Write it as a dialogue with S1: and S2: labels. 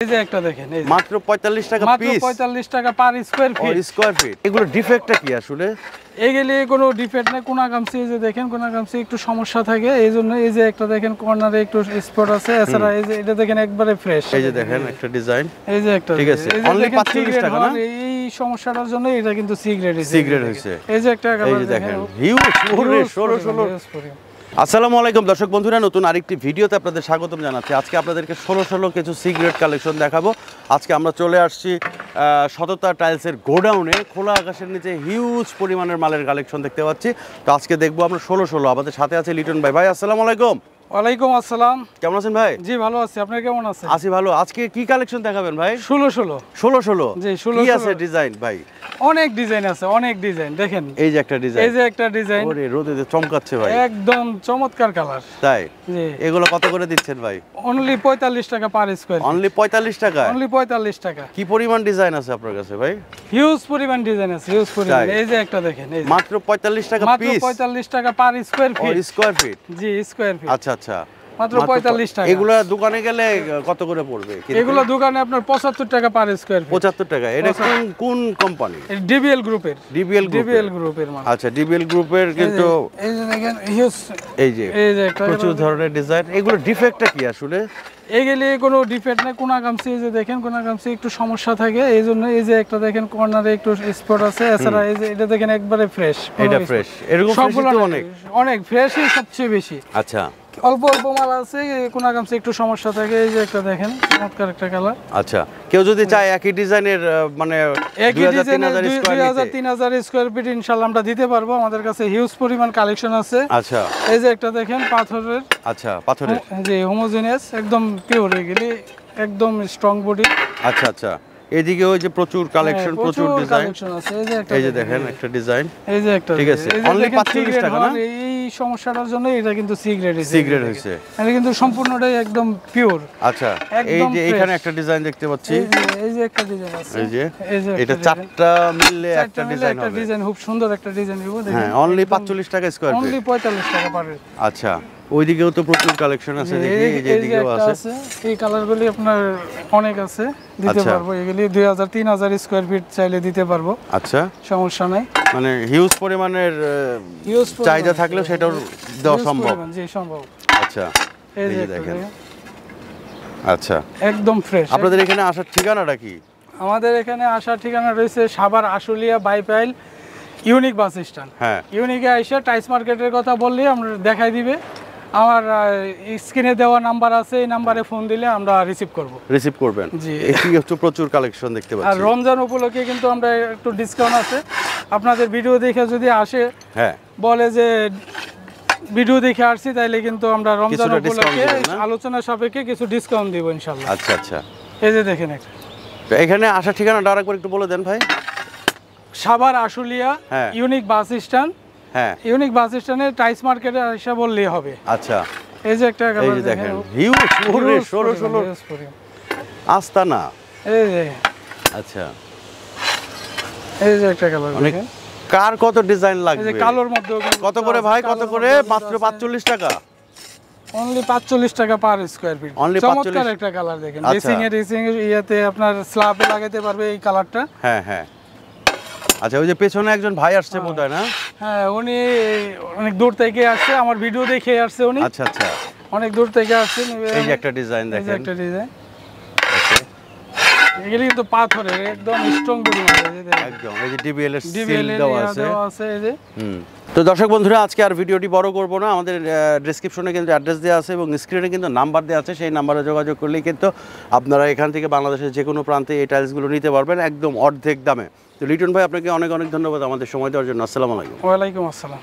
S1: এই যে একটা দেখেন এই
S2: মাত্র 45 টাকা পিস,
S1: মাত্র 45 টাকা per square feet.
S2: Square fit. এগুলো ডিফেক্টটা কি আসলে?
S1: এগুলি কোনো ডিফেক্ট নাই, কোনা গামছি এই যে দেখেন, কোনা গামছি একটু সমস্যা থাকে, এইজন্য এই যে একটা দেখেন কর্নারে একটু স্পট আছে, এছাড়া এই যে এটা দেখেন একবারে ফ্রেশ।
S2: এই যে দেখেন একটা ডিজাইন,
S1: এই যে একটা
S2: ঠিক আছে, অনলি 45 টাকা না?
S1: এই সমস্যাটার জন্য এটা কিন্তু সি গ্রেড
S2: হইছে।
S1: এই যে একটা
S2: এই যে দেখেন হিউজ পুরো 16 আসসালামু আলাইকুম দর্শক বন্ধুরা, নতুন আরেকটি ভিডিওতে আপনাদের স্বাগতম জানাচ্ছি। আজকে আপনাদেরকে 16 কিছু সিগারেট কালেকশন দেখাবো। আজকে আমরা চলে আসছি সততা টাইলসের গোডাউনে। খোলা আকাশের নিচে হিউজ পরিমাণের মালের কালেকশন দেখতে পাচ্ছি। তো আজকে দেখবো আমরা 16। আমাদের সাথে আছে লিটন ভাই। ভাই আসসালামু আলাইকুম।
S1: ওয়ালাইকুম আসসালাম।
S2: কেমন আছেন ভাই?
S1: জি ভালো আছি, আপনি কেমন আছেন?
S2: আছি ভালো। আজকে কি কালেকশন দেখাবেন ভাই?
S1: 16 জি 16
S2: কি আছে ডিজাইন ভাই?
S1: অনেক ডিজাইন আছে, অনেক ডিজাইন দেখেন।
S2: এই যে একটা ডিজাইন,
S1: এই যে একটা ডিজাইন,
S2: ওরে রোদে চমকাচ্ছে ভাই,
S1: একদম চমৎকার কালার।
S2: তাই?
S1: জি
S2: এগুলো কত করে দিচ্ছেন ভাই?
S1: অনলি 45 টাকা পার স্কয়ার।
S2: অনলি 45 টাকা?
S1: অনলি 45 টাকা।
S2: কি পরিমাণ ডিজাইন আছে আপনার কাছে ভাই?
S1: হিউজ পরিমাণ ডিজাইন আছে, হিউজ পরিমাণ। এই যে একটা দেখেন, এই
S2: মাত্র 45 টাকা
S1: মাত্র
S2: পিস,
S1: 45 টাকা per square feet.
S2: Square feet,
S1: জি স্কয়ার ফিট।
S2: আচ্ছা আচ্ছা,
S1: মাত্র 45 টাকা।
S2: এগুলা দোকানে গেলে কত করে পড়বে?
S1: এগুলো দোকানে আপনার 75 টাকা পার স্কয়ার ফিট।
S2: 75 টাকা। এটা কোন কোম্পানি?
S1: ডিবিএল গ্রুপের।
S2: ডিবিএল
S1: গ্রুপের মাল।
S2: আচ্ছা, ডিবিএল গ্রুপের। কিন্তু
S1: এই যে দেখেন হিউজ,
S2: এই যে
S1: একটা
S2: প্রচুর ধরনের ডিজাইন। এগুলো ডিফেক্টটা কি আসলে?
S1: এগুলি কোনো ডিফেক্ট নাই, কোনা গামছি এই যে দেখেন, কোনা গামছি একটু সমস্যা থাকে, এইজন্য এই যে একটা দেখেন কর্নারে একটু স্পট আছে, এছাড়া এই যে এটা দেখেন একবারে ফ্রেশ।
S2: এটা ফ্রেশ, এরকম
S1: সবগুলো
S2: ফ্রেশ
S1: অনেক অনেক ফ্রেশই সবচেয়ে বেশি।
S2: আচ্ছা,
S1: অল্প অল্প মাল আছে, কোনা গামছি একটু সমস্যা থাকে। এই যে একটা দেখেন চমৎকার একটা কালার।
S2: আচ্ছা, কেউ যদি চায় একই ডিজাইনের মানে
S1: 2000-3000 স্কয়ার ফিট ইনশাআল্লাহ আমরা দিতে পারবো। আমাদের কাছে হিউজ পরিমাণ কালেকশন আছে।
S2: আচ্ছা,
S1: এই যে একটা দেখেন পাথরের।
S2: আচ্ছা, পাথরের,
S1: জি হোমোজেনিয়াস একদম পিওর, এগুলি একদম স্ট্রং বডি।
S2: আচ্ছা আচ্ছা। এদিকে ওই যে প্রচুর কালেকশন, প্রচুর ডিজাইন
S1: আছে।
S2: এই যে দেখেন একটা ডিজাইন,
S1: এই যে একটা,
S2: ঠিক আছে, অনলি 45 টাকা না?
S1: এই সমস্যাটার জন্য এটা কিন্তু সি গ্রেড
S2: হইছে।
S1: এটা কিন্তু সম্পূর্ণটাই একদম পিওর।
S2: আচ্ছা, এই যে এখানে একটা ডিজাইন দেখতে পাচ্ছি,
S1: এই যে একটা ডিজাইন আছে,
S2: এই যে এটা চারটা মিললে একটা ডিজাইন হবে।
S1: ডিজাইন খুব সুন্দর একটা ডিজাইন হবে দেখেন।
S2: হ্যাঁ, অনলি 45 টাকা স্কয়ার ফিট,
S1: অনলি 45 টাকা পাবে।
S2: আচ্ছা, ওইদিকেও তো প্রচুর কালেকশন আছে দেখি, এই যে এদিকেও আছে।
S1: এই কালারগুলি আপনার অনেক আছে, দিতে পারবো। এগুলি 2000-3000 স্কয়ার ফিট চাইলে দিতে পারবো।
S2: আচ্ছা,
S1: সমস্যা নাই।
S2: মানে হিউজ পরিমাণের চাহিদা থাকলেও সেটাও দেওয়া সম্ভব।
S1: জি সম্ভব।
S2: আচ্ছা, এই যে দেখেন, আচ্ছা,
S1: একদম ফ্রেশ।
S2: আপনাদের এখানে আসার ঠিকানাটা কি?
S1: আমাদের এখানে আসার ঠিকানা রয়েছে Savar Ashulia Baipail unique bus stand.
S2: হ্যাঁ,
S1: ইউনিকে আইসা টাইস মার্কেটের কথা বললে আমরা দেখাই দিবে। আমার স্ক্রিনে দেওয়া নাম্বার আছে, এই নাম্বারে ফোন দিলে আমরা রিসিভ করবেন। জি,
S2: এটি হচ্ছে প্রচুর কালেকশন দেখতে পাচ্ছি।
S1: আর রমজান উপলক্ষে কিন্তু আমরা একটু ডিসকাউন্ট আছে। আপনাদের ভিডিও দেখে যদি আসে,
S2: হ্যাঁ,
S1: বলে যে ভিডিও দেখে আসছি, তাইলে কিন্তু আমরা রমজান উপলক্ষে আলোচনা সাপেক্ষে কিছু ডিসকাউন্ট দিব ইনশাআল্লাহ।
S2: আচ্ছা আচ্ছা।
S1: এই যে দেখেন একটা,
S2: এখানে আসার ঠিকানাটা আরেকবার একটু বলে দেন ভাই।
S1: Savar Ashulia unique bus stand.
S2: হ্যাঁ,
S1: ইউনিক বাস স্ট্যান্ডে টাইস মার্কেটে এসে বললেই হবে।
S2: আচ্ছা,
S1: এই যে একটা
S2: এই যে দেখেন হিউজ পুরো 16 আস্তানা।
S1: এই যে,
S2: আচ্ছা,
S1: এই যে একটা কালার
S2: দেখেন। কার কত ডিজাইন লাগবে?
S1: এই যে কালোর মধ্যে
S2: কত করে ভাই? কত করে? মাত্র 45 টাকা।
S1: অনলি 45 টাকা পার স্কয়ার ফিট। চমৎকার একটা কালার দেখেন। রেসিং এর ইয়াতে আপনার স্ল্যাবে লাগাতে পারবে এই কালারটা।
S2: হ্যাঁ হ্যাঁ। আচ্ছা, ওই যে পেছনে একজন ভাই আসছে বোধহয় না?
S1: হ্যাঁ, উনি অনেক দূর থেকে আসছে, আমার ভিডিও দেখে আসছে উনি।
S2: আচ্ছা আচ্ছা,
S1: অনেক দূর থেকে আসছে।
S2: এই যে একটা ডিজাইন দেখেন,
S1: এই যে একটা ডিজাইন। এগুলি কিন্তু পাথরের একদম স্ট্রং বডি আছে
S2: একদম। এই যে ডিবিএল এর সিল দেওয়া
S1: আছে এই যে।
S2: তো দর্শক বন্ধুরা, আজকে আর ভিডিওটি বড় করব না। আমাদের ডেসক্রিপশনে কিন্তু অ্যাড্রেস দেওয়া আছে এবং স্ক্রিনে কিন্তু নাম্বার দেওয়া আছে। সেই নাম্বারে যোগাযোগ করলেই কিন্তু আপনারা এখান থেকে বাংলাদেশের যে কোনো প্রান্তে এই টাইলসগুলো নিতে পারবেন একদম অর্ধেক দামে। তো লিটন ভাই, আপনাকে অনেক অনেক ধন্যবাদ আমাদের সময় দেওয়ার জন্য। আসসালামু আলাইকুম।
S1: ওয়ালাইকুম আসসালাম।